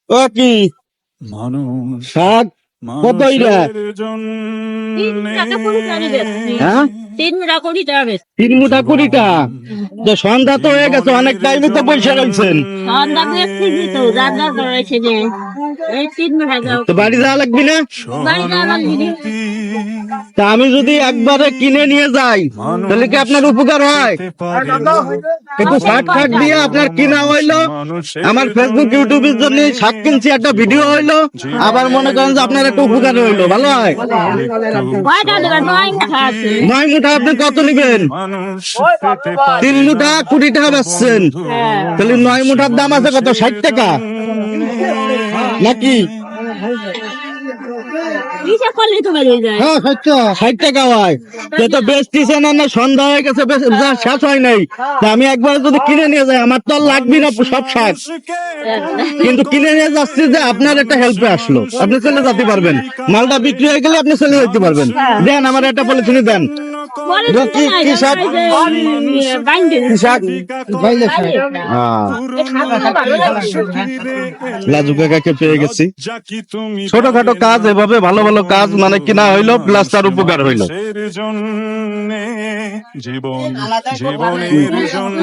ও কি মানুষ শাক কত ইরা? মানুষের জন্যে হ্যাঁ 3 মুঠা 20 টাকা। তো সন্ধ্যা তো হয়ে গেছে, অনেক টাইমে তো বসে রয়েছেন। তো বাড়ি যাওয়া লাগবে না? সহানুভূতি তা আমি যদি একবারে কিনে নিয়ে যাই তাহলে কি আপনার উপকার হয়? পেতে পারে একটু শাক ঠাক দিয়ে আপনার কিনা হইলো, আমার ফেসবুক ইউটিউবের জন্য শাক কিনছি, একটা ভিডিও হইলো, আবার মনে করেন যে আপনার একটা উপকার হইলো, ভালো হয়। 9 মুঠা আপনি কত নেবেন? মানুষ পেতে পারে 3 মুঠা 20 টাকা বেচছেন, তাহলে 9 মুঠার দাম আছে কত? 60 টাকা নাকি? হ্যাঁ 60 টাকা হয়। তো বেচতেছেন না, সন্ধ্যা হয়ে গেছে, শেষ হয় নাই। তা আমি একবার যদি কিনে নিয়ে যাই, আমার তো আর লাগবে না সব শাক, কিন্তু কিনে নিয়ে যাচ্ছি যে আপনার একটা হেল্পে আসলো, আপনি চলে যেতে পারবেন। মালটা বিক্রি হয়ে গেলে আপনি চলে যেতে পারবেন। দেন আমার একটা পলিথিনে দেন। কি শাক? কি শাক? লাজু কাকাকে পেয়ে গেছি। ছোটখাটো কাজ এভাবে ভালো ভালো কাজ মানে কিনা হইলো, প্লাস তার উপকার হইলো। জীবনের জন্য